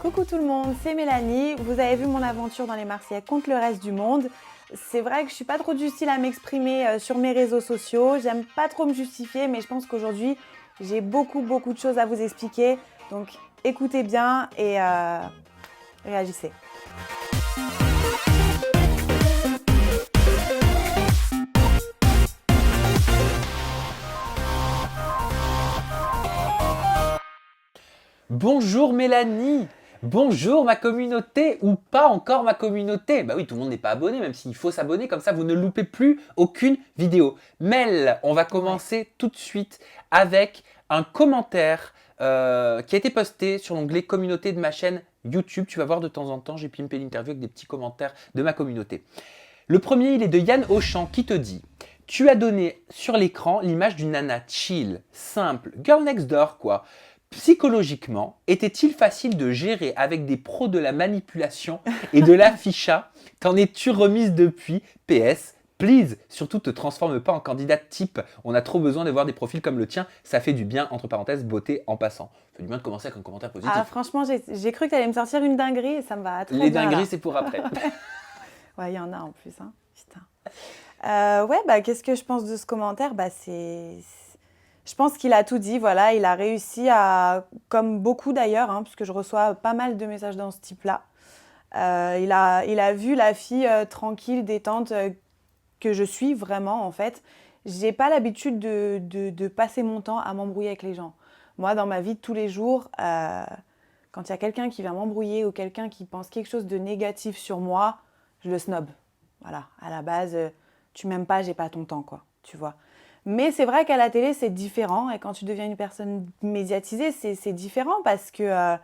Coucou tout le monde, c'est Mélanie. Vous avez vu mon aventure dans les Marseillais contre le reste du monde. C'est vrai que je suis pas trop du style à m'exprimer sur mes réseaux sociaux. J'aime pas trop me justifier, mais je pense qu'aujourd'hui, j'ai beaucoup de choses à vous expliquer. Donc écoutez bien et réagissez. Bonjour Mélanie, bonjour ma communauté ou pas encore ma communauté. Bah oui, tout le monde n'est pas abonné, même s'il faut s'abonner, comme ça vous ne loupez plus aucune vidéo. Mel, on va commencer tout de suite avec un commentaire qui a été posté sur l'onglet communauté de ma chaîne YouTube. Tu vas voir de temps en temps, j'ai pimpé l'interview avec des petits commentaires de ma communauté. Le premier, il est de Yann Auchan qui te dit: tu as donné sur l'écran l'image d'une nana chill, simple, girl next door quoi. Psychologiquement, était-il facile de gérer avec des pros de la manipulation et de l'affichage? T'en es-tu remise depuis? PS, please, surtout te transforme pas en candidate type. On a trop besoin de voir des profils comme le tien. Ça fait du bien, entre parenthèses, beauté en passant. Ça fait du bien de commencer avec un commentaire positif. Ah, franchement, j'ai cru que tu allais me sortir une dinguerie et ça me va très bien. Les dingueries, c'est pour après. Ouais, il y en a en plus, hein. Putain. Qu'est-ce que je pense de ce commentaire? Je pense qu'il a tout dit, voilà, il a réussi à, comme beaucoup d'ailleurs, hein, parce que je reçois pas mal de messages dans ce type-là, il a vu la fille tranquille, détente que je suis vraiment en fait. J'ai pas l'habitude de passer mon temps à m'embrouiller avec les gens. Moi, dans ma vie de tous les jours, quand il y a quelqu'un qui vient m'embrouiller ou quelqu'un qui pense quelque chose de négatif sur moi, je le snob. Voilà, à la base, tu m'aimes pas, j'ai pas ton temps, quoi, tu vois. Mais c'est vrai qu'à la télé, c'est différent. Et quand tu deviens une personne médiatisée, c'est différent parce que,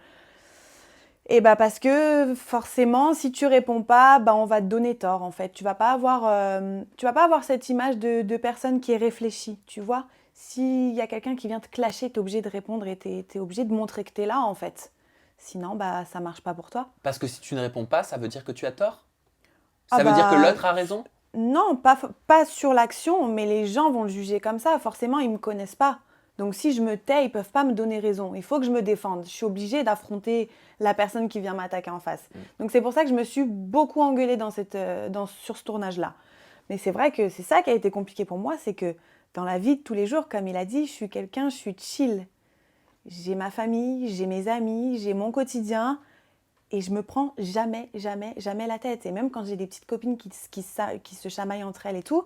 parce que forcément, si tu réponds pas, on va te donner tort, en fait. Tu vas pas avoir cette image de personne qui est réfléchie, tu vois. S'il y a quelqu'un qui vient te clasher, tu es obligé de répondre et tu es obligé de montrer que tu es là, en fait. Sinon, ça marche pas pour toi. Parce que si tu ne réponds pas, ça veut dire que tu as tort? Ça veut dire que l'autre a raison? Non, pas sur l'action, mais les gens vont le juger comme ça. Forcément, ils ne me connaissent pas. Donc si je me tais, ils ne peuvent pas me donner raison. Il faut que je me défende. Je suis obligée d'affronter la personne qui vient m'attaquer en face. Donc c'est pour ça que je me suis beaucoup engueulée sur ce tournage-là. Mais c'est vrai que c'est ça qui a été compliqué pour moi, c'est que dans la vie de tous les jours, comme il a dit, je suis chill. J'ai ma famille, j'ai mes amis, j'ai mon quotidien. Et je me prends jamais la tête. Et même quand j'ai des petites copines qui se chamaillent entre elles et tout,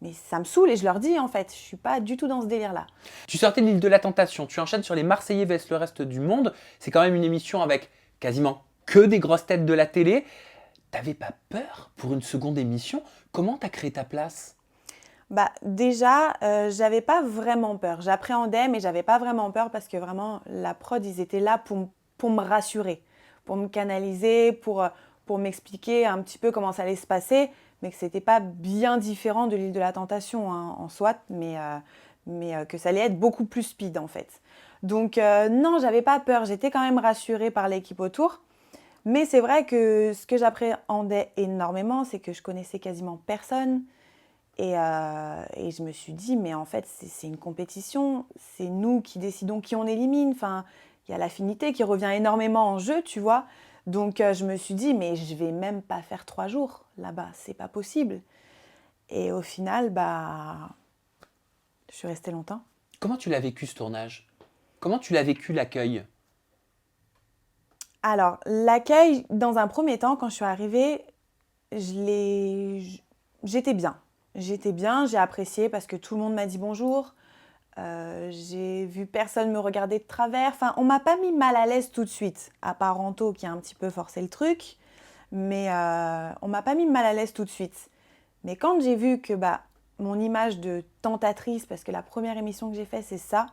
mais ça me saoule et je leur dis en fait, je suis pas du tout dans ce délire-là. Tu sortais de l'île de la Tentation, tu enchaînes sur les Marseillais vs le reste du monde. C'est quand même une émission avec quasiment que des grosses têtes de la télé. T'avais pas peur pour une seconde émission? Comment t'as créé ta place? Déjà, j'avais pas vraiment peur. J'appréhendais, mais j'avais pas vraiment peur parce que vraiment, la prod, ils étaient là pour me rassurer, pour me canaliser, pour m'expliquer un petit peu comment ça allait se passer, mais que c'était pas bien différent de l'île de la Tentation hein, en soi, mais que ça allait être beaucoup plus speed en fait. Donc non, j'avais pas peur, j'étais quand même rassurée par l'équipe autour. Mais c'est vrai que ce que j'appréhendais énormément, c'est que je connaissais quasiment personne. Et je me suis dit, mais en fait, c'est une compétition, c'est nous qui décidons qui on élimine. Enfin, il y a l'affinité qui revient énormément en jeu, tu vois. Donc, je me suis dit, mais je vais même pas faire 3 jours là-bas, c'est pas possible. Et au final, je suis restée longtemps. Comment tu l'as vécu ce tournage? Comment tu l'as vécu l'accueil? Alors, l'accueil, dans un premier temps, quand je suis arrivée, j'étais bien. J'étais bien, j'ai apprécié parce que tout le monde m'a dit bonjour. J'ai vu personne me regarder de travers. Enfin, on m'a pas mis mal à l'aise tout de suite, à part Anto qui a un petit peu forcé le truc. Mais on m'a pas mis mal à l'aise tout de suite. Mais quand j'ai vu que mon image de tentatrice, parce que la première émission que j'ai faite, c'est ça.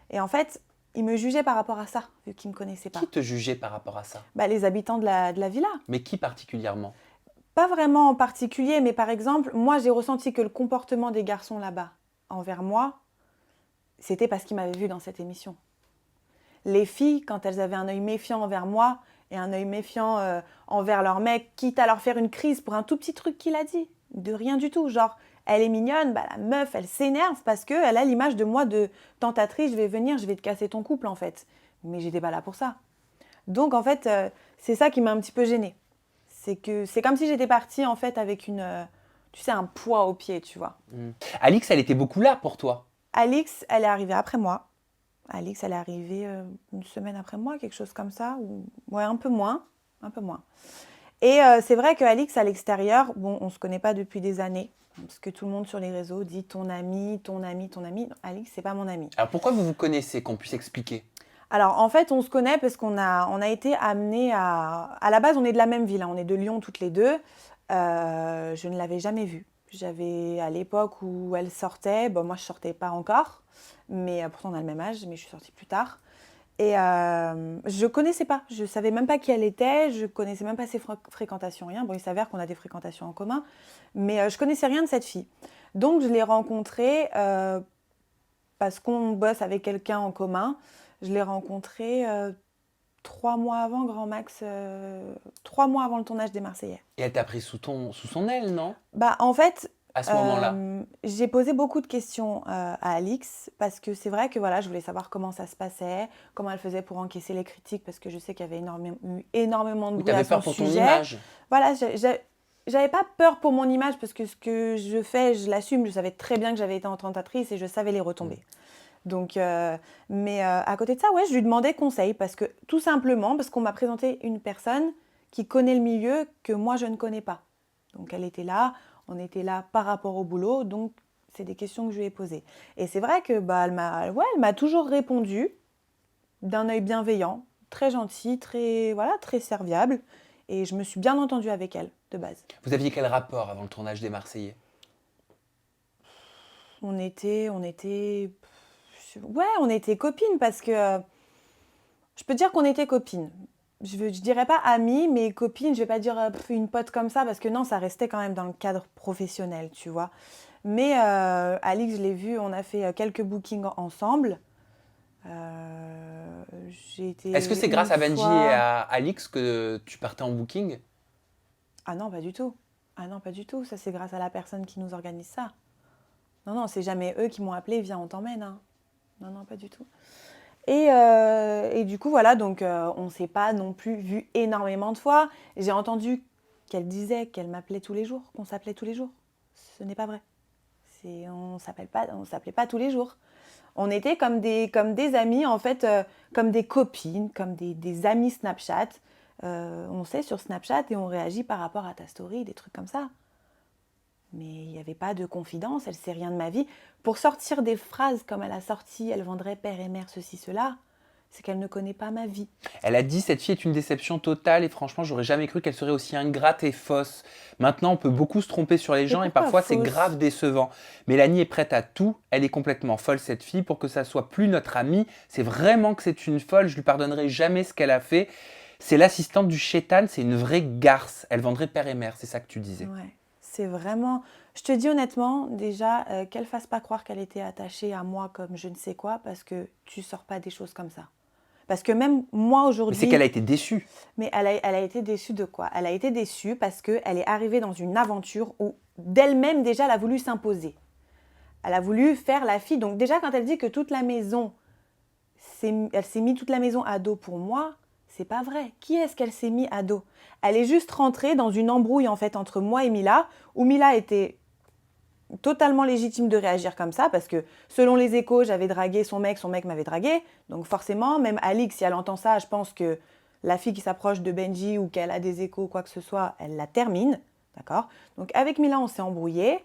Et en fait, ils me jugeaient par rapport à ça, vu qu'ils me connaissaient pas. Qui te jugeait par rapport à ça? Les habitants de la villa. Mais qui particulièrement? Pas vraiment en particulier, mais par exemple, moi j'ai ressenti que le comportement des garçons là-bas envers moi, c'était parce qu'ils m'avaient vu dans cette émission. Les filles, quand elles avaient un œil méfiant envers moi et un œil méfiant envers leur mec, quitte à leur faire une crise pour un tout petit truc qu'il a dit, de rien du tout, genre elle est mignonne, la meuf elle s'énerve parce qu'elle a l'image de moi de tentatrice, je vais venir, je vais te casser ton couple en fait. Mais j'étais pas là pour ça. Donc, en fait, c'est ça qui m'a un petit peu gênée. C'est que c'est comme si j'étais partie, en fait, avec tu sais, un poids au pied, tu vois. Alix, elle était beaucoup là pour toi. Alix, elle est arrivée après moi. Alix, elle est arrivée une semaine après moi, quelque chose comme ça. Ouais, un peu moins. Un peu moins. Et c'est vrai que Alix, à l'extérieur, bon, on ne se connaît pas depuis des années. Parce que tout le monde sur les réseaux dit ton ami, ton ami, ton ami. Non, Alix, c'est pas mon ami. Alors pourquoi vous vous connaissez, qu'on puisse expliquer? Alors, en fait, on se connaît parce qu'on a été amenés à... À la base, on est de la même ville, hein, on est de Lyon toutes les deux. Je ne l'avais jamais vue. J'avais, à l'époque où elle sortait, bon, moi, je sortais pas encore, mais pourtant, on a le même âge, mais je suis sortie plus tard. Et je connaissais pas, je savais même pas qui elle était, je connaissais même pas ses fréquentations, rien. Bon, il s'avère qu'on a des fréquentations en commun, mais je connaissais rien de cette fille. Donc, je l'ai rencontrée parce qu'on bosse avec quelqu'un en commun. Je l'ai rencontrée 3 mois avant, grand max, 3 mois avant le tournage des Marseillais. Et elle t'a pris sous son aile, non? Bah, en fait, À ce moment-là. j'ai posé beaucoup de questions à Alix parce que c'est vrai que voilà, je voulais savoir comment ça se passait, comment elle faisait pour encaisser les critiques parce que je sais qu'il y avait eu énormément de Oui, bruit à t'avais son peur pour ton sujet. image. Voilà, j'avais pas peur pour mon image parce que ce que je fais, je l'assume. Je savais très bien que j'avais été tentatrice et je savais les retombées. Donc, mais à côté de ça, ouais, je lui demandais conseil parce que tout simplement parce qu'on m'a présenté une personne qui connaît le milieu que moi je ne connais pas. Donc elle était là, on était là par rapport au boulot, donc c'est des questions que je lui ai posées. Et c'est vrai que bah, elle m'a toujours répondu d'un œil bienveillant, très gentil, très serviable. Et je me suis bien entendue avec elle, de base. Vous aviez quel rapport avant le tournage des Marseillais? On était copines parce que je peux dire qu'on était copines. Je dirais pas amies, mais copines. Je vais pas dire une pote comme ça parce que non, ça restait quand même dans le cadre professionnel, tu vois. Mais Alix, je l'ai vue, on a fait quelques bookings ensemble. J'ai été Est-ce que c'est grâce à Benji et à Alix que tu partais en booking? Ah non, pas du tout. Ah non, pas du tout. Ça, c'est grâce à la personne qui nous organise ça. Non, non, c'est jamais eux qui m'ont appelé, viens, on t'emmène. Hein. Non, non, pas du tout. Et du coup, voilà, donc on ne s'est pas non plus vu énormément de fois. J'ai entendu qu'elle disait qu'elle m'appelait tous les jours, qu'on s'appelait tous les jours. Ce n'est pas vrai. On s'appelait pas tous les jours. On était comme des amis, en fait, comme des copines, comme des amis Snapchat. On sait sur Snapchat et on réagit par rapport à ta story, des trucs comme ça. Mais il n'y avait pas de confidence, elle ne sait rien de ma vie. Pour sortir des phrases comme elle a sorti, elle vendrait père et mère, ceci, cela, c'est qu'elle ne connaît pas ma vie. Elle a dit cette fille est une déception totale et franchement j'aurais jamais cru qu'elle serait aussi ingrate et fausse. Maintenant on peut beaucoup se tromper sur les gens et parfois c'est grave décevant. Mélanie est prête à tout, elle est complètement folle cette fille. Pour que ça soit plus notre amie, c'est vraiment que c'est une folle, je lui pardonnerai jamais ce qu'elle a fait. C'est l'assistante du chétan, c'est une vraie garce. Elle vendrait père et mère, c'est ça que tu disais. Ouais, c'est vraiment... Je te dis honnêtement, déjà, qu'elle fasse pas croire qu'elle était attachée à moi comme je ne sais quoi, parce que tu sors pas des choses comme ça. Parce que même moi aujourd'hui... Mais c'est qu'elle a été déçue. Mais elle a été déçue de quoi? Elle a été déçue parce qu'elle est arrivée dans une aventure où d'elle-même déjà elle a voulu s'imposer. Elle a voulu faire la fille. Donc déjà quand elle dit que toute la maison, elle s'est mis toute la maison à dos pour moi, c'est pas vrai. Qui est-ce qu'elle s'est mis à dos? Elle est juste rentrée dans une embrouille en fait entre moi et Mila, où Mila était totalement légitime de réagir comme ça parce que selon les échos, j'avais dragué son mec m'avait dragué. Donc forcément, même Alix, si elle entend ça, je pense que la fille qui s'approche de Benji ou qu'elle a des échos, quoi que ce soit, elle la termine. D'accord? Donc avec Mila, on s'est embrouillé.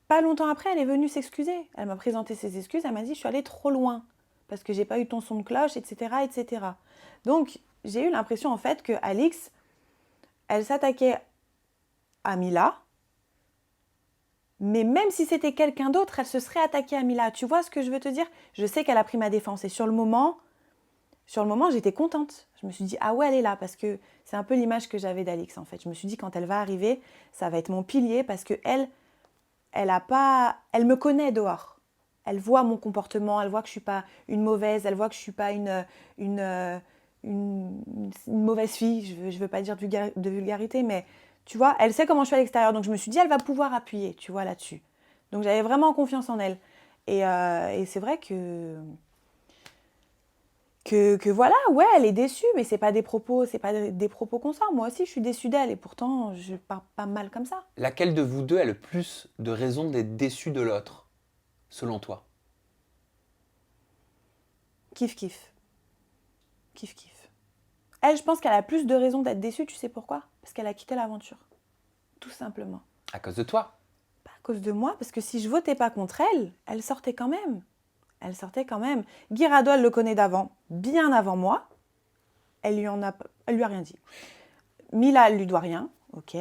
Pas longtemps après, elle est venue s'excuser. Elle m'a présenté ses excuses, elle m'a dit « je suis allée trop loin parce que j'ai pas eu ton son de cloche, etc. etc. » Donc j'ai eu l'impression en fait que Alix, elle s'attaquait à Mila, mais même si c'était quelqu'un d'autre, elle se serait attaquée à Mila. Tu vois ce que je veux te dire? Je sais qu'elle a pris ma défense et sur le moment, j'étais contente. Je me suis dit, ah ouais, elle est là, parce que c'est un peu l'image que j'avais d'Alix, en fait. Je me suis dit, quand elle va arriver, ça va être mon pilier, parce que elle me connaît dehors. Elle voit mon comportement, elle voit que je ne suis pas une mauvaise, elle voit que je ne suis pas une mauvaise fille. Je veux pas dire de vulgarité, mais tu vois, elle sait comment je suis à l'extérieur. Donc je me suis dit, elle va pouvoir appuyer, tu vois, là-dessus. Donc j'avais vraiment confiance en elle. Et c'est vrai que que voilà, ouais, elle est déçue, mais c'est pas des propos qu'on sort. Moi aussi, je suis déçue d'elle et pourtant, je parle pas mal comme ça. Laquelle de vous deux a le plus de raisons d'être déçue de l'autre, selon toi? Kiff, kiff. Kiff, kiff. Elle, je pense qu'elle a plus de raisons d'être déçue, tu sais pourquoi? Parce qu'elle a quitté l'aventure. Tout simplement. À cause de toi. Pas à cause de moi, parce que si je votais pas contre elle, elle sortait quand même. Elle sortait quand même. Guy Rado, elle le connaît d'avant, bien avant moi. Elle lui a rien dit. Mila, elle lui doit rien, ok.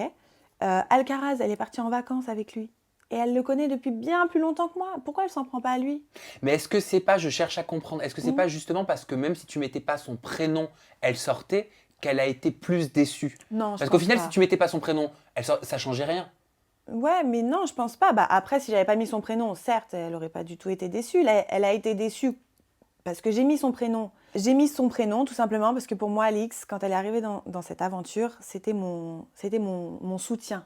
Alcaraz, elle est partie en vacances avec lui. Et elle le connaît depuis bien plus longtemps que moi. Pourquoi elle s'en prend pas à lui? Mais est-ce que c'est pas, je cherche à comprendre, est-ce que c'est Mm. pas justement parce que même si tu mettais pas son prénom, elle sortait, qu'elle a été plus déçue? Non, je Parce qu'au pense final, pas. si tu mettais pas son prénom, ça changeait rien. Ouais, mais non, je pense pas. Bah, après, si j'avais pas mis son prénom, certes, elle aurait pas du tout été déçue. Là, elle a été déçue parce que j'ai mis son prénom. J'ai mis son prénom tout simplement parce que pour moi, Alix, quand elle est arrivée dans cette aventure, c'était mon soutien.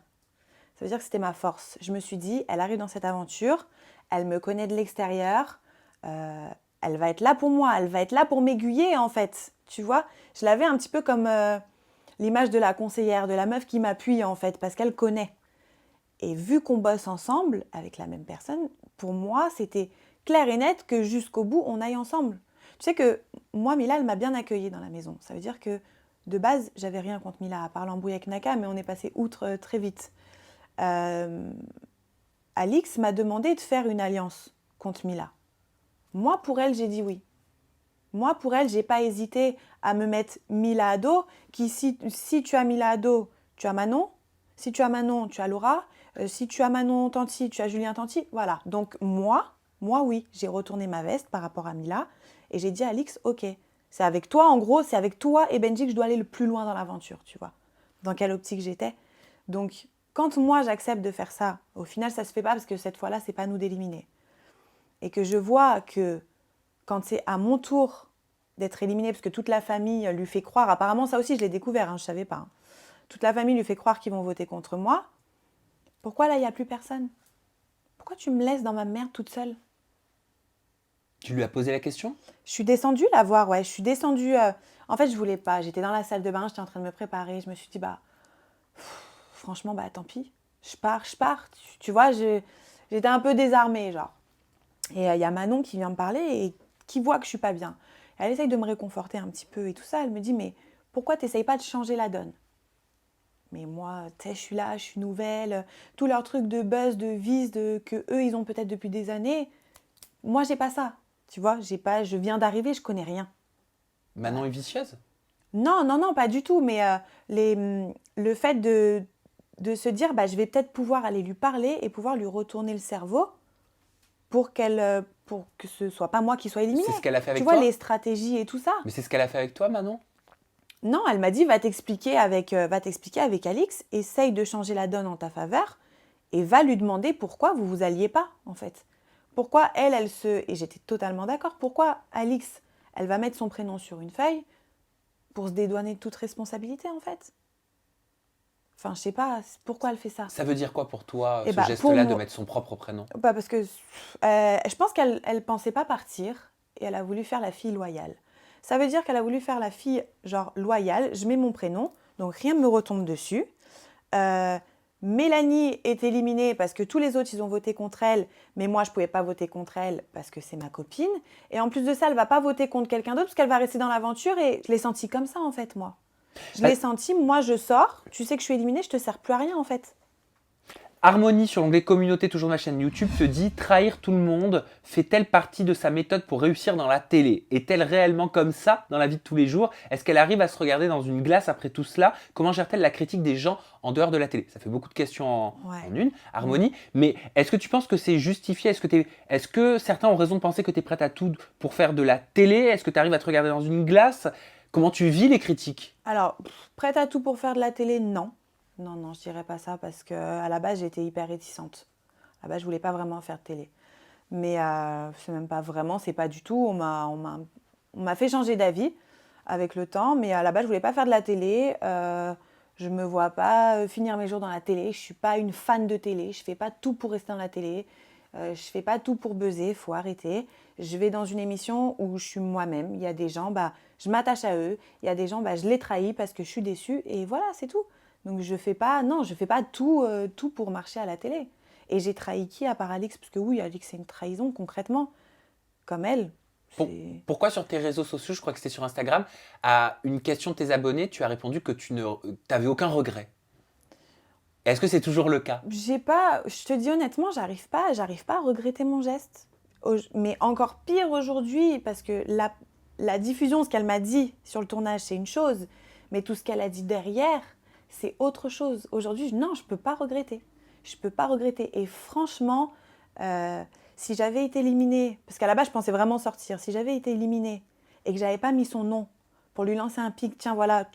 Ça veut dire que c'était ma force. Je me suis dit, elle arrive dans cette aventure, elle me connaît de l'extérieur, elle va être là pour moi, elle va être là pour m'aiguiller en fait. Tu vois, je l'avais un petit peu comme l'image de la conseillère, de la meuf qui m'appuie en fait, parce qu'elle connaît. Et vu qu'on bosse ensemble avec la même personne, pour moi, c'était clair et net que jusqu'au bout, on aille ensemble. Tu sais que moi, Mila, elle m'a bien accueillie dans la maison. Ça veut dire que de base, j'avais rien contre Mila, à part l'embrouille avec Naka, mais on est passé outre très vite. Alix m'a demandé de faire une alliance contre Mila. Moi, pour elle, j'ai dit oui. Moi, pour elle, j'ai pas hésité à me mettre Mila à dos, qui, si tu as Mila à dos, tu as Manon. Si tu as Manon, tu as Laura. Si tu as Manon Tanti, tu as Julien Tanti. Voilà. Donc, moi, oui, j'ai retourné ma veste par rapport à Mila et j'ai dit à Alix, ok, c'est avec toi, en gros, c'est avec toi et Benji que je dois aller le plus loin dans l'aventure, tu vois. Dans quelle optique j'étais. Donc, quand moi, j'accepte de faire ça, au final, ça se fait pas parce que cette fois-là, c'est pas nous d'éliminer. Et que je vois que quand c'est à mon tour d'être éliminée, parce que toute la famille lui fait croire, apparemment ça aussi je l'ai découvert, je ne savais pas, hein. Toute la famille lui fait croire qu'ils vont voter contre moi, pourquoi là il n'y a plus personne? Pourquoi tu me laisses dans ma merde toute seule? Tu lui as posé la question? Je suis descendue la voir, ouais, je suis descendue, en fait je voulais pas, j'étais dans la salle de bain, j'étais en train de me préparer, je me suis dit bah, franchement bah tant pis, je pars, tu vois, j'étais un peu désarmée genre. Et il y a Manon qui vient me parler et qui voit que je suis pas bien. Elle essaye de me réconforter un petit peu et tout ça. Elle me dit, mais pourquoi t'essayes pas de changer la donne? Mais moi, tu sais, je suis là, je suis nouvelle. Tous leurs trucs de buzz, de vis, que eux, ils ont peut-être depuis des années. Moi, j'ai pas ça. Tu vois, je viens d'arriver, je connais rien. Manon est vicieuse? Non, non, non, pas du tout. Mais le fait de se dire, bah, je vais peut-être pouvoir aller lui parler et pouvoir lui retourner le cerveau pour que ce soit pas moi qui soit éliminée. C'est ce qu'elle a fait avec tu toi? vois, les stratégies et tout ça. Mais c'est ce qu'elle a fait avec toi, Manon? Non, elle m'a dit, va t'expliquer avec Alix, essaye de changer la donne en ta faveur et va lui demander pourquoi vous vous alliez pas, en fait. Pourquoi elle se... Et j'étais totalement d'accord. Pourquoi Alix, elle va mettre son prénom sur une feuille pour se dédouaner de toute responsabilité, en fait. Enfin, je sais pas, pourquoi elle fait ça. Ça veut dire quoi pour toi, Eh ce bah, geste-là de mettre son propre prénom? Bah parce que je pense qu'elle pensait pas partir et elle a voulu faire la fille loyale. Ça veut dire qu'elle a voulu faire la fille genre loyale. Je mets mon prénom, donc rien ne me retombe dessus. Mélanie est éliminée parce que tous les autres ils ont voté contre elle, mais moi je pouvais pas voter contre elle parce que c'est ma copine. Et en plus de ça, elle va pas voter contre quelqu'un d'autre parce qu'elle va rester dans l'aventure et je l'ai senti comme ça en fait moi. Je l'ai senti, moi je sors, tu sais que je suis éliminée, je te sers plus à rien en fait. Harmonie sur l'onglet communauté, toujours ma chaîne YouTube, te dit trahir tout le monde fait-elle partie de sa méthode pour réussir dans la télé? Est-elle réellement comme ça dans la vie de tous les jours? Est-ce qu'elle arrive à se regarder dans une glace après tout cela? Comment gère-t-elle la critique des gens en dehors de la télé? Ça fait beaucoup de questions en une, Harmonie. Mais est-ce que tu penses que c'est justifié? Est-ce que certains ont raison de penser que tu es prête à tout pour faire de la télé? Est-ce que tu arrives à te regarder dans une glace? Comment tu vis les critiques? Alors, prête à tout pour faire de la télé? Non. Non, non, je dirais pas ça parce qu'à la base, j'étais hyper réticente. À la base, je voulais pas vraiment faire de télé. Mais c'est même pas vraiment, c'est pas du tout. On m'a fait changer d'avis avec le temps, mais à la base, je voulais pas faire de la télé. Je me vois pas finir mes jours dans la télé. Je suis pas une fan de télé. Je fais pas tout pour rester dans la télé. Je fais pas tout pour buzzer, faut arrêter. Je vais dans une émission où je suis moi-même. Il y a des gens, je m'attache à eux. Il y a des gens, je les trahis parce que je suis déçue. Et voilà, c'est tout. Donc je fais pas tout, tout pour marcher à la télé. Et j'ai trahi qui à part Alix? Parce que oui, Alix, c'est une trahison concrètement. Comme elle. Pourquoi sur tes réseaux sociaux, je crois que c'était sur Instagram, à une question de tes abonnés, tu as répondu que tu n'avais aucun regret. Est-ce que c'est toujours le cas? Je te dis honnêtement, j'arrive pas à regretter mon geste. Mais encore pire aujourd'hui, parce que la diffusion, ce qu'elle m'a dit sur le tournage, c'est une chose, mais tout ce qu'elle a dit derrière, c'est autre chose. Aujourd'hui, non, je peux pas regretter. Je peux pas regretter. Et franchement, si j'avais été éliminée, parce qu'à la base, je pensais vraiment sortir, si j'avais été éliminée et que j'avais pas mis son nom pour lui lancer un pic, tiens, voilà,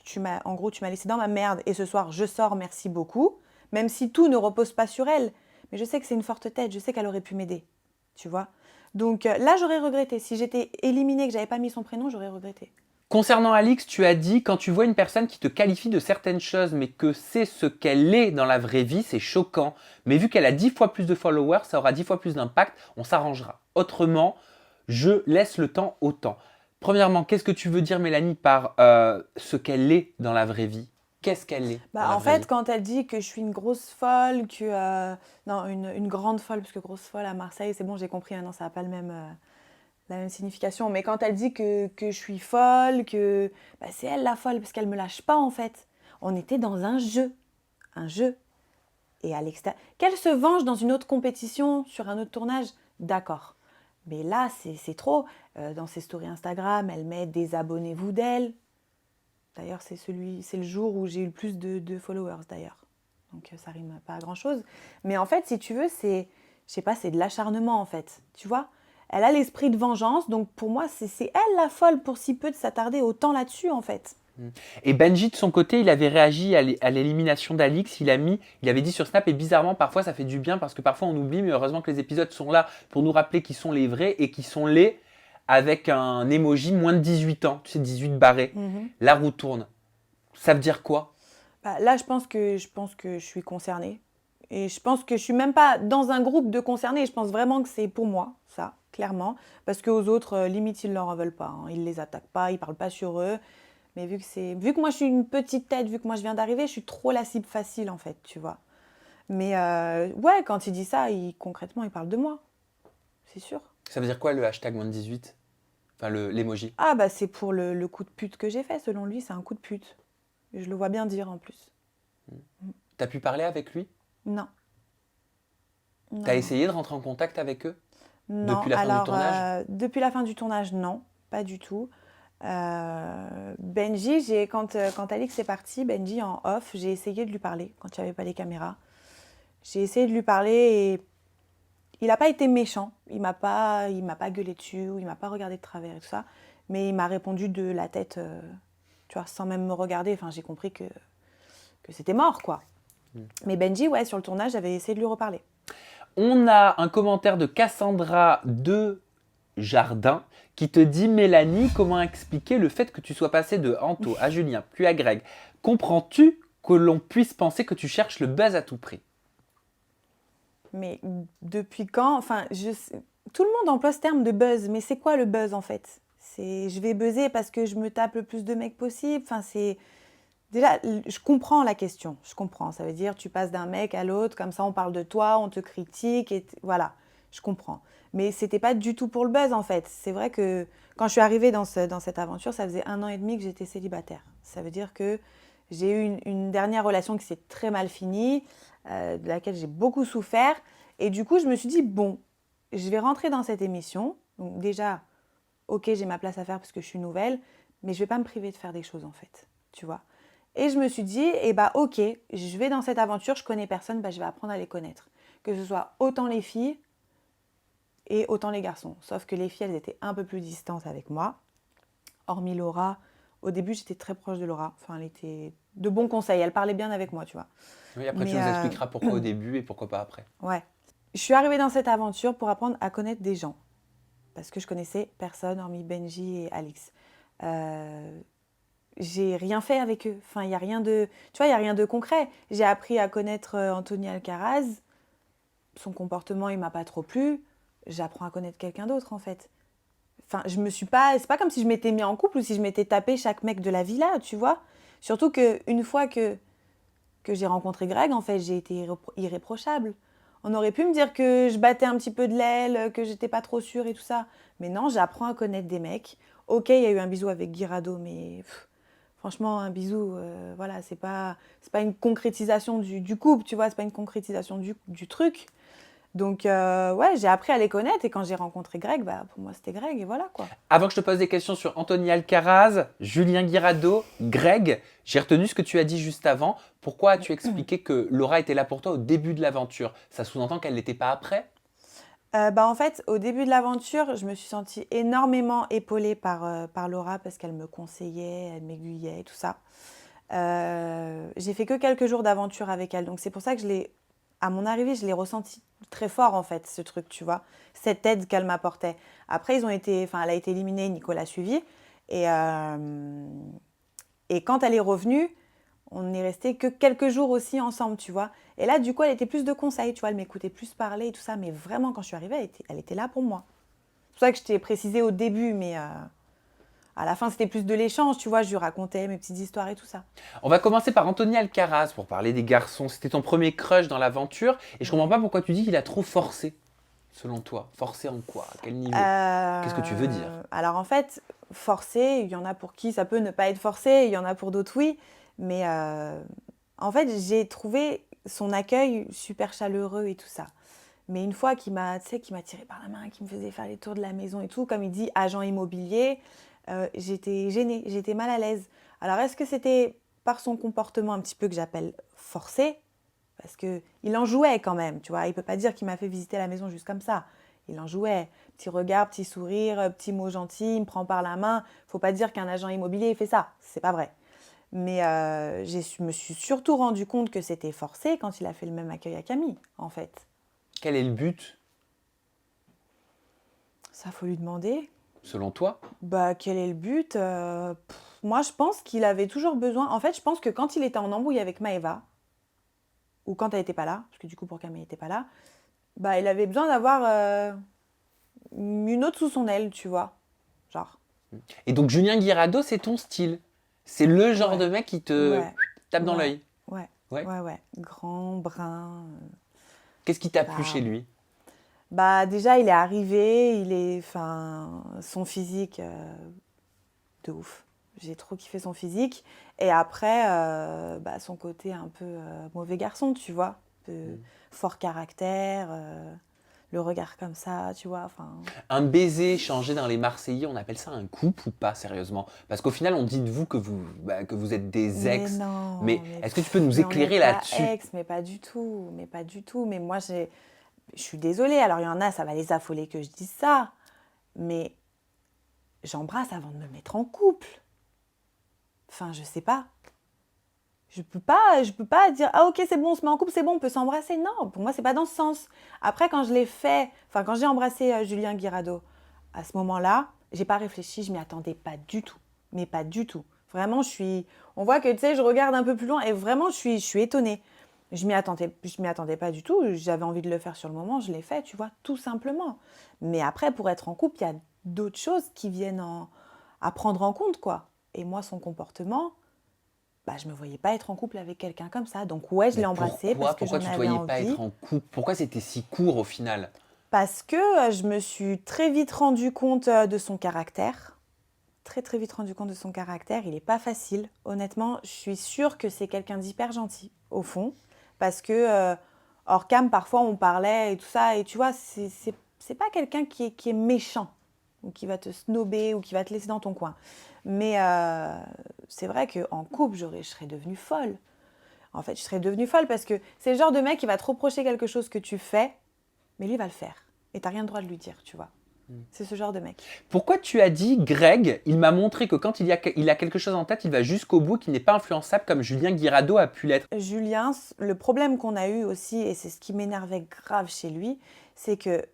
en gros, tu m'as laissé dans ma merde et ce soir, je sors, merci beaucoup. Même si tout ne repose pas sur elle. Mais je sais que c'est une forte tête, je sais qu'elle aurait pu m'aider. Tu vois? Donc là, j'aurais regretté. Si j'étais éliminée, que j'avais pas mis son prénom, j'aurais regretté. Concernant Alix, tu as dit, quand tu vois une personne qui te qualifie de certaines choses, mais que c'est ce qu'elle est dans la vraie vie, c'est choquant. Mais vu qu'elle a 10 fois plus de followers, ça aura 10 fois plus d'impact, on s'arrangera. Autrement, je laisse le temps au temps. Premièrement, qu'est-ce que tu veux dire, Mélanie, par ce qu'elle est dans la vraie vie? Qu'est-ce qu'elle est dans la En vraie fait, vie? quand elle dit que je suis une grosse folle, non, une grande folle, parce que grosse folle à Marseille, c'est bon, j'ai compris, maintenant ça n'a pas la même signification. Mais quand elle dit que je suis folle, c'est elle la folle, parce qu'elle me lâche pas en fait. On était dans un jeu. Un jeu. Et à l'extérieur. Qu'elle se venge dans une autre compétition, sur un autre tournage, d'accord. Mais là, c'est trop. Dans ses stories Instagram, elle met désabonnez-vous d'elle. D'ailleurs, c'est le jour où j'ai eu le plus de followers d'ailleurs. Donc ça rime pas à grand chose. Mais en fait, si tu veux, je sais pas, c'est de l'acharnement en fait. Tu vois? Elle a l'esprit de vengeance, donc pour moi, c'est elle la folle pour si peu de s'attarder autant là-dessus en fait. Et Benji, de son côté, il avait réagi à l'élimination d'Alix. Il avait dit sur Snap, et bizarrement, parfois ça fait du bien parce que parfois on oublie, mais heureusement que les épisodes sont là pour nous rappeler qui sont les vrais et qui sont les avec un emoji moins de 18 ans, tu sais, 18 barré. La roue tourne. Ça veut dire quoi? Là, je pense que je suis concernée. Et je pense que je suis même pas dans un groupe de concernés. Je pense vraiment que c'est pour moi, ça, clairement. Parce qu'aux autres, limite, ils leur en veulent pas. Hein. Ils les attaquent pas, ils parlent pas sur eux. Mais vu que moi je suis une petite tête, vu que moi je viens d'arriver, je suis trop la cible facile en fait, tu vois. Mais ouais, quand il dit ça, concrètement, il parle de moi. C'est sûr. Ça veut dire quoi le hashtag moins de 18? Enfin, l'emoji. Ah c'est pour le coup de pute que j'ai fait, selon lui, c'est un coup de pute. Je le vois bien dire en plus. T'as pu parler avec lui? Non. T'as essayé de rentrer en contact avec eux? Non, Depuis la fin du tournage? Depuis la fin du tournage, non, pas du tout. Benji, quand Alix est parti, Benji en off, j'ai essayé de lui parler quand il n'y avait pas les caméras. J'ai essayé de lui parler et il n'a pas été méchant. Il m'a pas gueulé dessus ou il m'a pas regardé de travers et tout ça. Mais il m'a répondu de la tête, tu vois, sans même me regarder. Enfin, j'ai compris que c'était mort, quoi. Mais Benji, ouais, sur le tournage, j'avais essayé de lui reparler. On a un commentaire de Cassandra de Jardin qui te dit: Mélanie, comment expliquer le fait que tu sois passé de Anto à Julien puis à Greg? Comprends-tu que l'on puisse penser que tu cherches le buzz à tout prix? Mais depuis quand? Enfin, tout le monde emploie ce terme de buzz, mais c'est quoi le buzz en fait? Je vais buzzer parce que je me tape le plus de mecs possible. Enfin, déjà, je comprends la question. Je comprends. Ça veut dire tu passes d'un mec à l'autre, comme ça on parle de toi, on te critique et voilà. Je comprends. Mais c'était pas du tout pour le buzz en fait. C'est vrai que quand je suis arrivée dans cette aventure, ça faisait 1 an et demi que j'étais célibataire. Ça veut dire que j'ai eu une dernière relation qui s'est très mal finie, de laquelle j'ai beaucoup souffert. Et du coup, je me suis dit, bon, je vais rentrer dans cette émission. Donc déjà, ok, j'ai ma place à faire parce que je suis nouvelle, mais je vais pas me priver de faire des choses en fait, tu vois. Et je me suis dit, ok, je vais dans cette aventure, je connais personne, je vais apprendre à les connaître. Que ce soit autant les filles et autant les garçons. Sauf que les filles, elles étaient un peu plus distantes avec moi. Hormis Laura, au début, j'étais très proche de Laura. Enfin, elle était de bons conseils, elle parlait bien avec moi, tu vois. Oui, après tu nous expliqueras pourquoi au début et pourquoi pas après. Ouais. Je suis arrivée dans cette aventure pour apprendre à connaître des gens. Parce que je connaissais personne, hormis Benji et Alix. J'ai rien fait avec eux. Enfin, il y a rien de concret. J'ai appris à connaître Anthony Alcaraz. son comportement, il m'a pas trop plu, j'apprends à connaître quelqu'un d'autre, en fait. Enfin, je me suis pas... C'est pas comme si je m'étais mis en couple ou si je m'étais tapé chaque mec de la villa, tu vois. Surtout qu'une fois que j'ai rencontré Greg, en fait, j'ai été irréprochable. On aurait pu me dire que je battais un petit peu de l'aile, que j'étais pas trop sûre et tout ça. Mais non, j'apprends à connaître des mecs. Ok, il y a eu un bisou avec Guirado, mais franchement, un bisou, voilà, c'est pas une concrétisation du couple, tu vois, c'est pas une concrétisation du truc. Donc, ouais, j'ai appris à les connaître et quand j'ai rencontré Greg, bah, pour moi, c'était Greg et voilà quoi. Avant que je te pose des questions sur Anthony Alcaraz, Julien Guirado, Greg, j'ai retenu ce que tu as dit juste avant. Pourquoi as-tu expliqué que Laura était là pour toi au début de l'aventure? Ça sous-entend qu'elle n'était pas après? Bah, en fait, au début de l'aventure, je me suis sentie énormément épaulée par Laura parce qu'elle me conseillait, elle m'aiguillait et tout ça. J'ai fait que quelques jours d'aventure avec elle, donc c'est pour ça que à mon arrivée, je l'ai ressenti très fort en fait, ce truc, tu vois, cette aide qu'elle m'apportait. Après, elle a été éliminée, Nicolas a suivi, et, euh, et quand elle est revenue, on n'est resté que quelques jours aussi ensemble, tu vois. Et là, du coup, elle était plus de conseils, tu vois, elle m'écoutait plus parler et tout ça, mais vraiment, quand je suis arrivée, elle était là pour moi. C'est pour ça que je t'ai précisé au début, mais à la fin, c'était plus de l'échange, tu vois, je lui racontais mes petites histoires et tout ça. On va commencer par Anthony Alcaraz pour parler des garçons. C'était ton premier crush dans l'aventure et je comprends pas pourquoi tu dis qu'il a trop forcé, selon toi. Forcé en quoi? À quel niveau? Qu'est-ce que tu veux dire? Alors en fait, forcé, il y en a pour qui ça peut ne pas être forcé, il y en a pour d'autres oui, mais en fait, j'ai trouvé son accueil super chaleureux et tout ça. Mais une fois tu sais, qu'il m'a tiré par la main, qu'il me faisait faire les tours de la maison et tout, comme il dit, agent immobilier, j'étais gênée, j'étais mal à l'aise. Alors est-ce que c'était par son comportement un petit peu que j'appelle forcé? Parce qu'il en jouait quand même, tu vois. Il ne peut pas dire qu'il m'a fait visiter la maison juste comme ça. Il en jouait. Petit regard, petit sourire, petit mot gentil, il me prend par la main. Faut pas dire qu'un agent immobilier fait ça. C'est pas vrai. Mais me suis surtout rendu compte que c'était forcé quand il a fait le même accueil à Camille, en fait. Quel est le but, Ça, faut lui demander. selon toi? Bah, quel est le but? Moi, je pense qu'il avait toujours besoin. En fait, je pense que quand il était en embrouille avec Maëva, ou quand elle n'était pas là, parce que du coup, pour Camille, elle n'était pas là, bah, il avait besoin d'avoir une autre sous son aile, tu vois. Genre. Et donc Julien Guirado, c'est ton style. C'est le genre Ouais. de mec qui te Ouais. tape dans Ouais. l'œil. Ouais. Ouais. Ouais, ouais. Grand, brun. Qu'est-ce qui t'a plu Bah, chez lui? bah, déjà, il est arrivé, enfin, son physique, de ouf. J'ai trop kiffé son physique. Et après, bah, son côté un peu mauvais garçon, tu vois. Un peu fort caractère, le regard comme ça, tu vois. Enfin, Un baiser changé dans les Marseillais, on appelle ça un couple ou pas, sérieusement? Parce qu'au final, on dit de vous que vous êtes des mais ex. non, Mais est-ce que tu peux nous mais on n'est éclairer pas là-dessus? ex, mais pas du tout, mais pas du tout. Mais moi, je suis désolée. Alors, il y en a, ça va les affoler que je dise ça, mais j'embrasse avant de me mettre en couple. Enfin, je sais pas. Je peux pas dire ah ok c'est bon, on se met en couple, c'est bon, on peut s'embrasser. Non, pour moi c'est pas dans ce sens. Après quand je l'ai fait, enfin quand j'ai embrassé Julien Guirado, à ce moment-là, j'ai pas réfléchi, je m'y attendais pas du tout, mais pas du tout. Vraiment, on voit que tu sais, je regarde un peu plus loin et vraiment je suis étonnée. Je m'y attendais pas du tout. J'avais envie de le faire sur le moment, je l'ai fait, tu vois, tout simplement. Mais après, pour être en couple, il y a d'autres choses qui à prendre en compte, quoi. Et moi, son comportement, bah, je me voyais pas être en couple avec quelqu'un comme ça. Donc ouais, je Mais l'ai embrassé parce pourquoi? que Pourquoi j'en tu te avais voyais pas envie. être en couple? Pourquoi c'était si court au final? Parce que je me suis très vite rendu compte de son caractère. Très très vite rendu compte de son caractère. Il est pas facile. Honnêtement, je suis sûre que c'est quelqu'un d'hyper gentil, au fond. Parce que hors cam, parfois on parlait et tout ça. Et tu vois, c'est pas quelqu'un qui est méchant. Ou qui va te snober ou qui va te laisser dans ton coin. Mais c'est vrai qu'en couple, je serais devenue folle. En fait, je serais devenue folle parce que c'est le genre de mec qui va te reprocher quelque chose que tu fais, mais lui va le faire. Et t'as rien le droit de lui dire, tu vois. C'est ce genre de mec. Pourquoi tu as dit, Greg, il m'a montré que quand il a quelque chose en tête, il va jusqu'au bout, qu'il n'est pas influençable comme Julien Guirado a pu l'être? Julien, le problème qu'on a eu aussi, et c'est ce qui m'énervait grave chez lui, c'est que,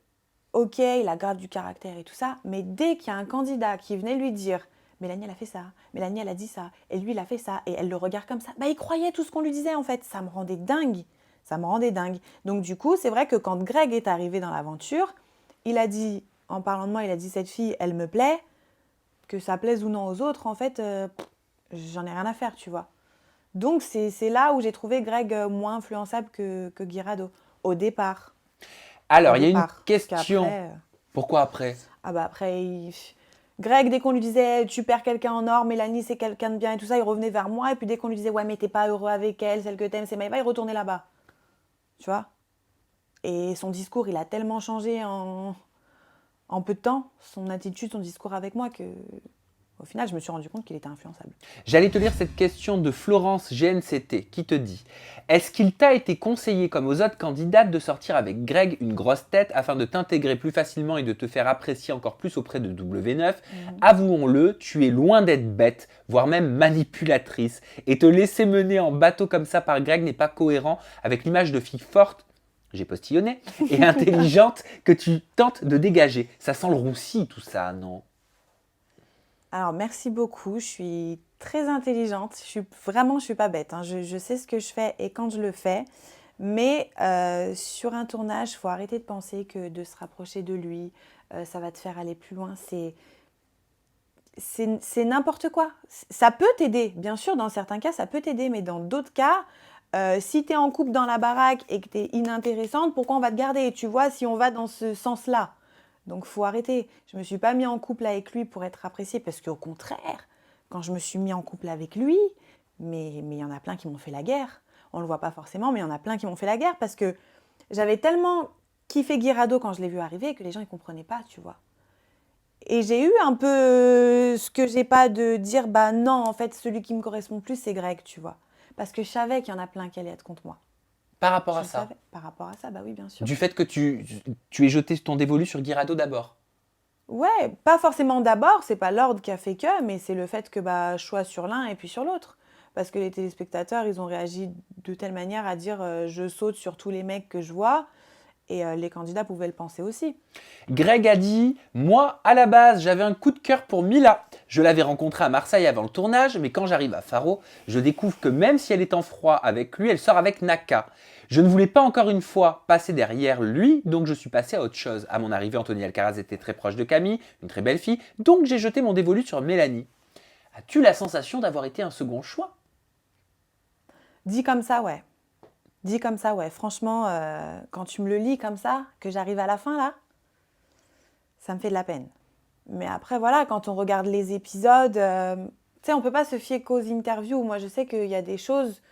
ok, il a grave du caractère et tout ça, mais dès qu'il y a un candidat qui venait lui dire Mélanie, elle a fait ça, Mélanie, elle a dit ça, et lui, il a fait ça, et elle le regarde comme ça, bah il croyait tout ce qu'on lui disait en fait. Ça me rendait dingue. Ça me rendait dingue. Donc du coup, c'est vrai que quand Greg est arrivé dans l'aventure, il a dit, en parlant de moi, il a dit cette fille, elle me plaît, que ça plaise ou non aux autres, en fait, j'en ai rien à faire, tu vois. Donc c'est là où j'ai trouvé Greg moins influençable que Guirado, au départ. Au Alors, il y a une départ. Parce question. qu'après, Pourquoi après? ah bah après, Greg, dès qu'on lui disait tu perds quelqu'un en or, Mélanie c'est quelqu'un de bien et tout ça, il revenait vers moi. Et puis dès qu'on lui disait ouais mais t'es pas heureux avec elle, celle que t'aimes c'est Maëva, il retournait là-bas. Tu vois. Et son discours, il a tellement changé en peu de temps, son attitude, son discours avec moi, que au final je me suis rendu compte qu'il était influençable. J'allais te lire cette question de Florence GNCT qui te dit: est-ce qu'il t'a été conseillé, comme aux autres candidates, de sortir avec Greg une grosse tête afin de t'intégrer plus facilement et de te faire apprécier encore plus auprès de W9? Avouons-le, tu es loin d'être bête, voire même manipulatrice, et te laisser mener en bateau comme ça par Greg n'est pas cohérent avec l'image de fille forte, j'ai postillonné, et intelligente que tu tentes de dégager. Ça sent le roussi tout ça, non? Alors merci beaucoup, je suis très intelligente, je suis pas bête, hein. Je sais ce que je fais et quand je le fais, mais sur un tournage, il faut arrêter de penser que de se rapprocher de lui, ça va te faire aller plus loin, c'est n'importe quoi. Ça peut t'aider, bien sûr, dans certains cas, ça peut t'aider, mais dans d'autres cas, si tu es en couple dans la baraque et que tu es inintéressante, pourquoi on va te garder? Tu vois, si on va dans ce sens-là. Donc, faut arrêter. Je ne me suis pas mis en couple avec lui pour être appréciée, parce qu'au contraire, quand je me suis mis en couple avec lui, mais il y en a plein qui m'ont fait la guerre. On ne le voit pas forcément, mais il y en a plein qui m'ont fait la guerre, parce que j'avais tellement kiffé Guirado quand je l'ai vu arriver que les gens ne comprenaient pas, tu vois. Et j'ai eu un peu ce que j'ai pas de dire, bah non, en fait, celui qui me correspond plus, c'est Greg, tu vois. Parce que je savais qu'il y en a plein qui allaient être contre moi. Par rapport Je à le ça, savais. Par rapport à ça, bah oui, bien sûr. du fait que tu aies jeté ton dévolu sur Guirado d'abord. Ouais, pas forcément d'abord, c'est pas l'ordre qui a fait que, mais c'est le fait que bah, je sois sur l'un et puis sur l'autre. Parce que les téléspectateurs, ils ont réagi de telle manière à dire je saute sur tous les mecs que je vois. Et les candidats pouvaient le penser aussi. Greg a dit: moi, à la base, j'avais un coup de cœur pour Mila. Je l'avais rencontrée à Marseille avant le tournage, mais quand j'arrive à Faro, je découvre que même si elle est en froid avec lui, elle sort avec Naka. Je ne voulais pas encore une fois passer derrière lui, donc je suis passé à autre chose. À mon arrivée, Anthony Alcaraz était très proche de Camille, une très belle fille, donc j'ai jeté mon dévolu sur Mélanie. As-tu la sensation d'avoir été un second choix? Dit comme ça, ouais. Dit comme ça, ouais. Franchement, quand tu me le lis comme ça, que j'arrive à la fin, là, ça me fait de la peine. Mais après, voilà, quand on regarde les épisodes, tu sais, on peut pas se fier qu'aux interviews. Moi, je sais qu'il y a des choses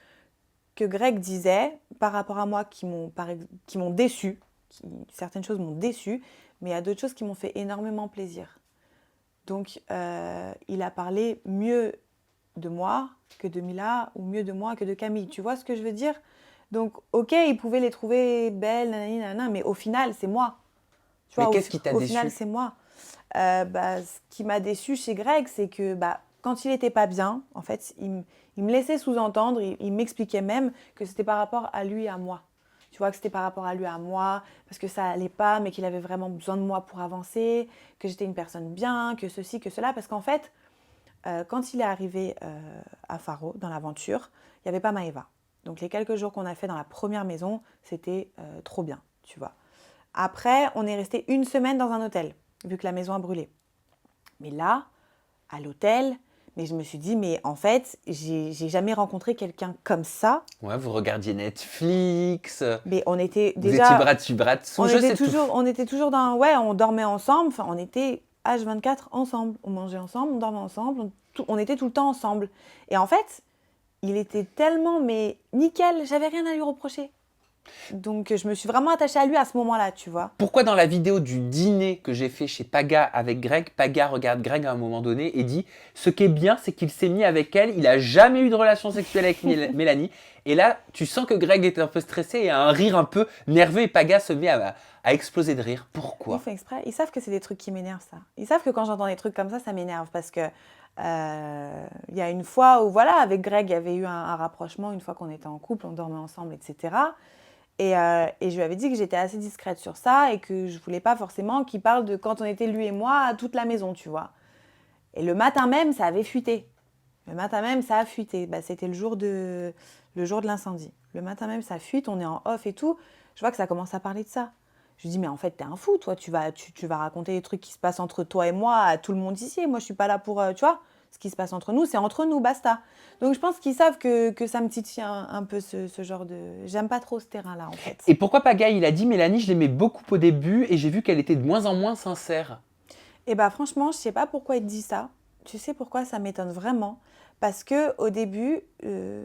que Greg disait par rapport à moi qui m'ont déçue. Certaines choses m'ont déçue, mais il y a d'autres choses qui m'ont fait énormément plaisir. Donc, il a parlé mieux de moi que de Mila, ou mieux de moi que de Camille. Tu vois ce que je veux dire? Donc, ok, il pouvait les trouver belles, nanani, nanana, mais au final, c'est moi. Tu vois, Mais qu'est-ce qui t'a au déçu? final, c'est moi. Ce qui m'a déçu chez Greg, c'est que quand il n'était pas bien, en fait, il me laissait sous-entendre, il m'expliquait même que c'était par rapport à lui et à moi. Tu vois, que c'était par rapport à lui et à moi, parce que ça allait pas, mais qu'il avait vraiment besoin de moi pour avancer, que j'étais une personne bien, que ceci, que cela. Parce qu'en fait, quand il est arrivé à Faro, dans l'aventure, il n'y avait pas Maëva. Donc les quelques jours qu'on a fait dans la première maison, c'était trop bien, tu vois. Après, on est resté une semaine dans un hôtel, vu que la maison a brûlé. Mais là, à l'hôtel, mais je me suis dit, mais en fait, j'ai jamais rencontré quelqu'un comme ça. Ouais, vous regardiez Netflix, Mais on était vous déjà... étiez bras dessus, bras dessous, On je était sais tout. on était toujours dans... Ouais, on dormait ensemble, enfin, on était H24 ensemble. On mangeait ensemble, on dormait ensemble, on était tout le temps ensemble. Et en fait, il était tellement, mais nickel, j'avais rien à lui reprocher. Donc je me suis vraiment attachée à lui à ce moment-là, tu vois. Pourquoi dans la vidéo du dîner que j'ai fait chez Paga avec Greg, Paga regarde Greg à un moment donné et dit: ce qui est bien, c'est qu'il s'est mis avec elle, il n'a jamais eu de relation sexuelle avec Mélanie. Et là, tu sens que Greg est un peu stressé et a un rire un peu nerveux et Paga se met à exploser de rire. Ils Pourquoi? font exprès. Ils savent que c'est des trucs qui m'énervent, ça. Ils savent que quand j'entends des trucs comme ça m'énerve. Parce que il y a une fois où, voilà, avec Greg, il y avait eu un rapprochement, une fois qu'on était en couple, on dormait ensemble, etc. Et je lui avais dit que j'étais assez discrète sur ça et que je voulais pas forcément qu'il parle de quand on était lui et moi à toute la maison, tu vois. Et le matin même, ça avait fuité. Le matin même, ça a fuité. Bah, c'était le jour de l'incendie. Le matin même, ça fuite, on est en off et tout. Je vois que ça commence à parler de ça. Je lui dis, mais en fait, t'es un fou, toi. Tu vas raconter les trucs qui se passent entre toi et moi à tout le monde ici. Moi, je suis pas là pour, tu vois, ce qui se passe entre nous, c'est entre nous, basta. Donc, je pense qu'ils savent que ça me titille un peu ce genre de... J'aime pas trop ce terrain-là, en fait. Et pourquoi Pagaille? Il a dit Mélanie, je l'aimais beaucoup au début et j'ai vu qu'elle était de moins en moins sincère. Et bah franchement, je sais pas pourquoi il te dit ça. Tu sais pourquoi ça m'étonne vraiment? Parce que au début,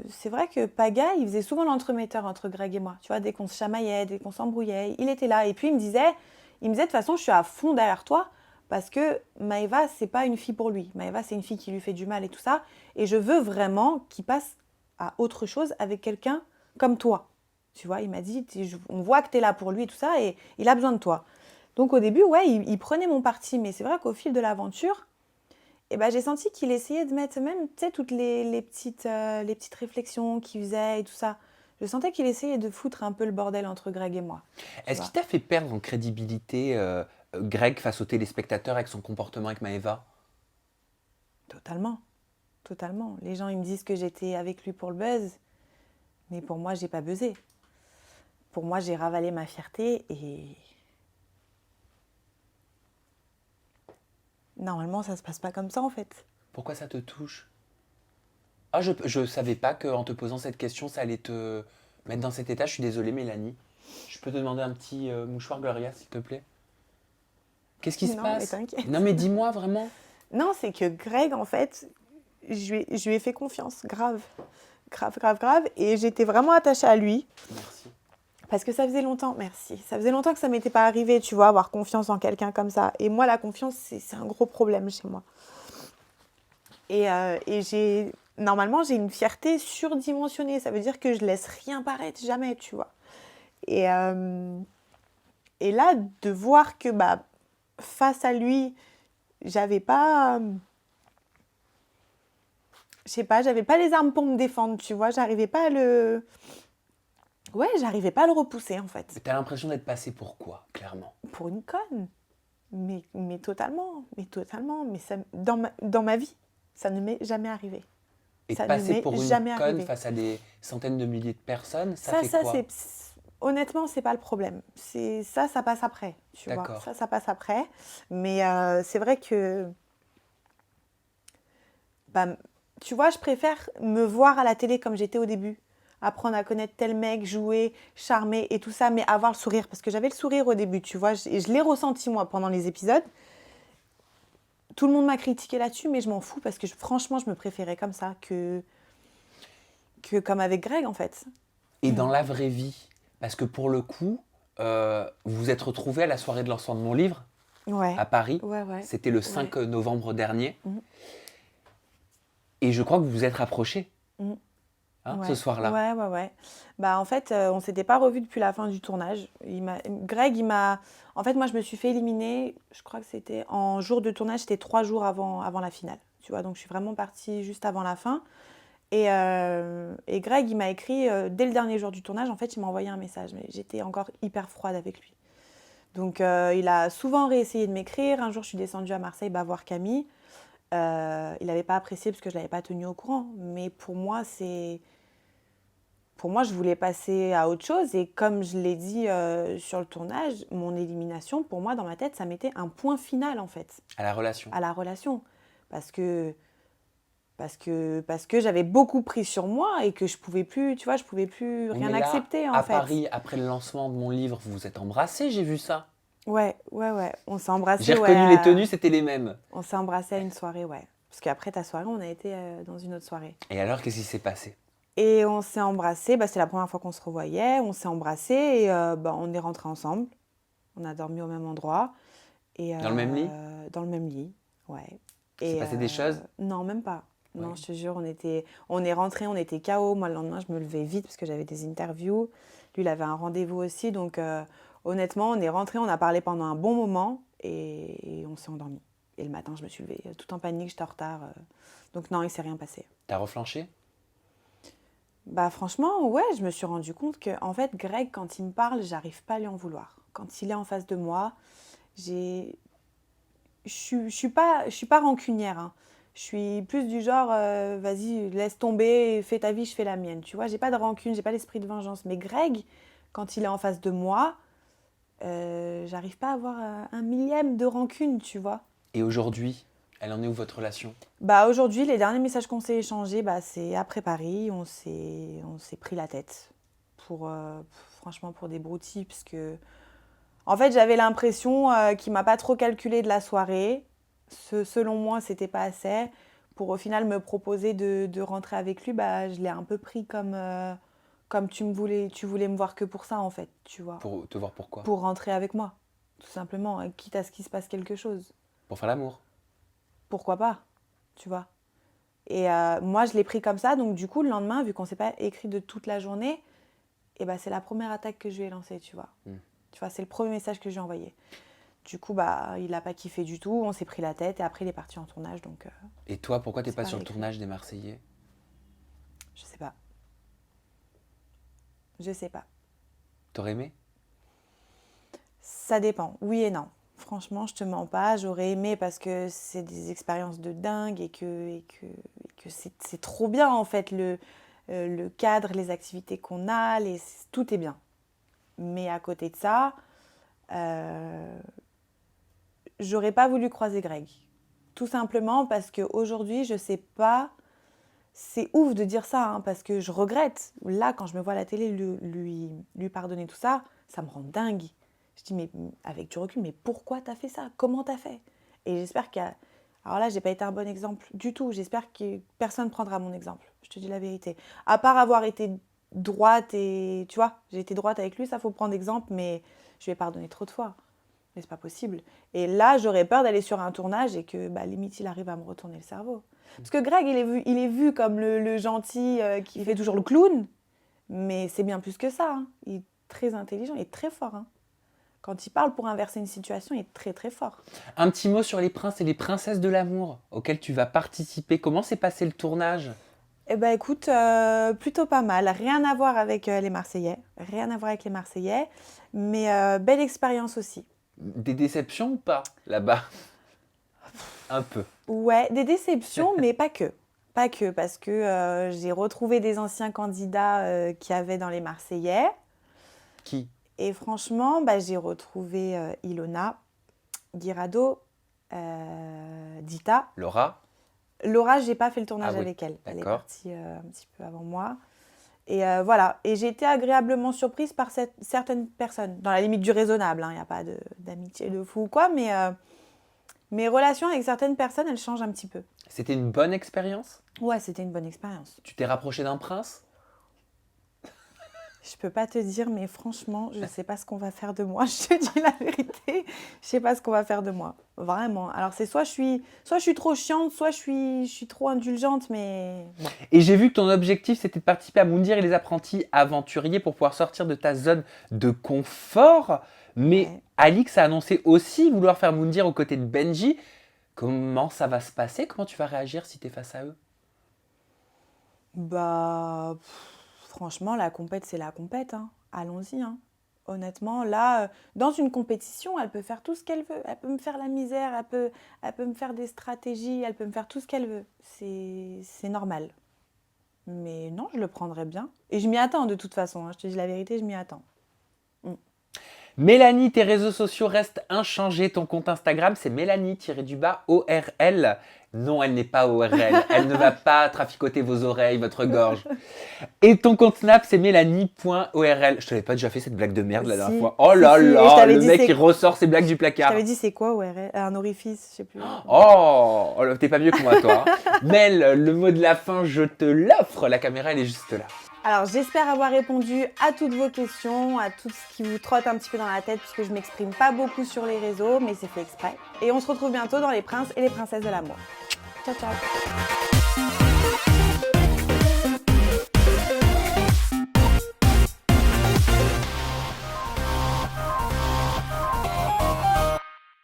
c'est vrai que Paga, il faisait souvent l'entremetteur entre Greg et moi. Tu vois, dès qu'on se chamaillait, dès qu'on s'embrouillait, il était là. Et puis il me disait de toute façon, je suis à fond derrière toi parce que Maëva, c'est pas une fille pour lui. Maëva, c'est une fille qui lui fait du mal et tout ça. Et je veux vraiment qu'il passe à autre chose avec quelqu'un comme toi. Tu vois, il m'a dit, on voit que tu es là pour lui et tout ça, et il a besoin de toi. Donc au début, ouais, il prenait mon parti, mais c'est vrai qu'au fil de l'aventure, eh ben, j'ai senti qu'il essayait de mettre même, tu sais, toutes les petites réflexions qu'il faisait et tout ça. Je sentais qu'il essayait de foutre un peu le bordel entre Greg et moi. Tu Est-ce vois. qu'il t'a fait perdre en crédibilité, Greg, face aux téléspectateurs avec son comportement avec Maëva? Totalement, totalement. Les gens, ils me disent que j'étais avec lui pour le buzz, mais pour moi, j'ai pas buzzé. Pour moi, j'ai ravalé ma fierté et normalement, ça se passe pas comme ça en fait. Pourquoi ça te touche? Ah, je savais pas qu'en te posant cette question, ça allait te mettre dans cet état. Je suis désolée, Mélanie. Je peux te demander un petit mouchoir, Gloria, s'il te plaît? Qu'est-ce qui se Non, mais passe? t'inquiète. Non, mais dis-moi vraiment. Non, c'est que Greg, en fait, je lui ai fait confiance, grave. Grave, grave, grave. Et j'étais vraiment attachée à lui. Merci. Parce que ça faisait longtemps, merci. Ça faisait longtemps que ça m'était pas arrivé, tu vois, avoir confiance en quelqu'un comme ça. Et moi, la confiance, c'est un gros problème chez moi. Et normalement, j'ai une fierté surdimensionnée. Ça veut dire que je laisse rien paraître, jamais, tu vois. Et, euh, et là, de voir que, bah, face à lui, j'avais pas, je sais pas, j'avais pas les armes pour me défendre, tu vois. J'arrivais pas à le repousser, en fait. Mais t'as l'impression d'être passé pour quoi, clairement? Pour une conne. Mais totalement, mais totalement. Mais ça, dans ma vie, ça ne m'est jamais arrivé. Et Ça ne passer m'est pour une jamais conne arrivé. face à des centaines de milliers de personnes, ça fait quoi? Honnêtement, c'est pas le problème. Ça passe après, tu vois. D'accord. Ça passe après. Mais c'est vrai que, bah, tu vois, je préfère me voir à la télé comme j'étais au début. Apprendre à connaître tel mec, jouer, charmer et tout ça, mais avoir le sourire. Parce que j'avais le sourire au début, tu vois. Et je l'ai ressenti, moi, pendant les épisodes. Tout le monde m'a critiqué là-dessus, mais je m'en fous parce que franchement, je me préférais comme ça que comme avec Greg, en fait. Et dans la vraie vie, parce que pour le coup, vous vous êtes retrouvés à la soirée de lancement de mon livre Ouais. à Paris. Ouais, ouais. C'était le 5 novembre dernier. Mhm. Et je crois que vous vous êtes rapprochés Mhm. Ouais. ce soir-là. Ouais. Bah, en fait, on ne s'était pas revus depuis la fin du tournage. Greg, il m'a... En fait, moi, je me suis fait éliminer, je crois que c'était en jour de tournage, c'était 3 jours avant la finale. Tu vois, donc je suis vraiment partie juste avant la fin. Et Greg, il m'a écrit, dès le dernier jour du tournage, en fait, il m'a envoyé un message. Mais j'étais encore hyper froide avec lui. Donc, il a souvent réessayé de m'écrire. Un jour, je suis descendue à Marseille voir Camille. Il n'avait pas apprécié parce que je ne l'avais pas tenu au courant. Mais pour moi, je voulais passer à autre chose. Et comme je l'ai dit sur le tournage, mon élimination, pour moi, dans ma tête, ça mettait un point final, en fait. À la relation. À la relation. Parce que j'avais beaucoup pris sur moi et que je pouvais plus, tu vois, je pouvais plus rien Mais là, accepter, en à fait. Paris, après le lancement de mon livre, vous vous êtes embrassés, j'ai vu ça. Ouais. On s'est embrassés, J'ai reconnu les tenues, c'était les mêmes. On s'est embrassés à une soirée, ouais. Parce qu'après ta soirée, on a été dans une autre soirée. Et alors, qu'est-ce qui s'est passé? Et on s'est embrassés, c'est la première fois qu'on se revoyait. On s'est embrassés et on est rentrés ensemble. On a dormi au même endroit. Et, Dans le même lit? Dans le même lit, ouais. Il s'est passé des choses? Non, même pas. Ouais. Non, je te jure, on est rentrés, on était KO. Moi, le lendemain, je me levais vite parce que j'avais des interviews. Lui, il avait un rendez-vous aussi. Donc, honnêtement, on est rentrés, on a parlé pendant un bon moment et on s'est endormis. Et le matin, je me suis levée tout en panique, j'étais en retard. Donc, non, il ne s'est rien passé. T'as reflanché? Bah, franchement, ouais, je me suis rendu compte que, en fait, Greg, quand il me parle, j'arrive pas à lui en vouloir. Quand il est en face de moi, je suis pas rancunière, hein. Je suis plus du genre, vas-y, laisse tomber, fais ta vie, je fais la mienne. Tu vois, j'ai pas de rancune, j'ai pas l'esprit de vengeance. Mais Greg, quand il est en face de moi, j'arrive pas à avoir un millième de rancune, tu vois. Et aujourd'hui, elle en est où votre relation? Bah aujourd'hui, les derniers messages qu'on s'est échangés, bah, c'est après Paris, on s'est pris la tête pour, franchement, pour des broutilles, parce que, en fait, j'avais l'impression qu'il m'a pas trop calculé de la soirée. Selon moi, c'était pas assez. Pour au final me proposer de rentrer avec lui, bah, je l'ai un peu pris comme tu voulais me voir que pour ça, en fait, tu vois. Pour te voir pourquoi? Pour rentrer avec moi, tout simplement, quitte à ce qu'il se passe quelque chose. Pour faire l'amour. Pourquoi pas, tu vois. Et moi, je l'ai pris comme ça, donc du coup, le lendemain, vu qu'on s'est pas écrit de toute la journée, et bah, c'est la première attaque que je lui ai lancée, tu vois. Tu vois, c'est le premier message que je lui ai envoyé. Du coup, bah, il n'a pas kiffé du tout, on s'est pris la tête, et après, il est parti en tournage, donc Et toi, pourquoi t'es c'est pas pas sur le avec lui. tournage des Marseillais? Je sais pas. Je sais pas. T'aurais aimé? Ça dépend, oui et non. Franchement, je te mens pas, j'aurais aimé parce que c'est des expériences de dingue et que c'est trop bien en fait, le cadre, les activités qu'on a, tout est bien. Mais à côté de ça, j'aurais pas voulu croiser Greg. Tout simplement parce qu'aujourd'hui, je sais pas, c'est ouf de dire ça, hein, parce que je regrette. Là, quand je me vois à la télé lui pardonner tout ça, ça me rend dingue. Je dis, mais avec du recul, mais pourquoi t'as fait ça? Comment t'as fait? Et j'espère qu'il y a... Alors là, j'ai pas été un bon exemple du tout. J'espère que personne ne prendra mon exemple. Je te dis la vérité. À part avoir été droite et... Tu vois, j'ai été droite avec lui, ça faut prendre exemple, mais je lui ai pardonné trop de fois. Mais c'est pas possible. Et là, j'aurais peur d'aller sur un tournage et que, bah, limite, il arrive à me retourner le cerveau. Parce que Greg, il est vu comme le gentil qui fait toujours le clown, mais c'est bien plus que ça, hein. Il est très intelligent, il est très fort, hein. Quand il parle pour inverser une situation, il est très très fort. Un petit mot sur les princes et les princesses de l'amour auxquels tu vas participer. Comment s'est passé le tournage? Eh ben écoute, plutôt pas mal. Rien à voir avec les Marseillais. Rien à voir avec les Marseillais. Mais belle expérience aussi. Des déceptions ou pas là-bas? Un peu. Ouais, des déceptions, mais pas que. Pas que, parce que j'ai retrouvé des anciens candidats qu'il y avait dans les Marseillais. Qui? Et franchement, bah, j'ai retrouvé Ilona, Guirado, Dita. Laura? Laura, j'ai pas fait le tournage Ah oui, avec elle. Elle est d'accord. partie un petit peu avant moi. Et voilà. Et j'ai été agréablement surprise par certaines personnes, dans la limite du raisonnable. Il n'y a pas d'amitié de fou ou quoi, mais mes relations avec certaines personnes, elles changent un petit peu. C'était une bonne expérience? Ouais, c'était une bonne expérience. Tu t'es rapproché d'un prince? Je peux pas te dire, mais franchement, je sais pas ce qu'on va faire de moi. Je te dis la vérité, je sais pas ce qu'on va faire de moi. Vraiment. Alors c'est soit je suis trop chiante, soit je suis trop indulgente, mais bon. Et j'ai vu que ton objectif, c'était de participer à Moundir et les apprentis aventuriers pour pouvoir sortir de ta zone de confort. Mais Ouais. Alix a annoncé aussi vouloir faire Moundir aux côtés de Benji. Comment ça va se passer? Comment tu vas réagir si tu es face à eux? Bah, franchement, la compète, c'est la compète, hein. Allons-y, hein. Honnêtement, là, dans une compétition, elle peut faire tout ce qu'elle veut. Elle peut me faire la misère, elle peut me faire des stratégies, elle peut me faire tout ce qu'elle veut. C'est normal. Mais non, je le prendrais bien. Et je m'y attends de toute façon, hein. Je te dis la vérité, je m'y attends. Mélanie, tes réseaux sociaux restent inchangés. Ton compte Instagram, c'est Mélanie-ORL. Non, elle n'est pas ORL. Elle ne va pas traficoter vos oreilles, votre gorge. Et ton compte Snap, c'est Mélanie.ORL. Je t'avais pas déjà fait cette blague de merde la dernière Si, fois. Oh si, là si, et je là, t'avais le dit, mec c'est- il ressort ses blagues du Je placard. t'avais dit, c'est quoi, ouais, un orifice, je sais plus. Oh, t'es pas mieux que moi, toi. Hein. Mel, le mot de la fin, je te l'offre. La caméra, elle est juste là. Alors, j'espère avoir répondu à toutes vos questions, à tout ce qui vous trotte un petit peu dans la tête, puisque je m'exprime pas beaucoup sur les réseaux, mais c'est fait exprès. Et on se retrouve bientôt dans Les Princes et les Princesses de l'amour. Ciao, ciao.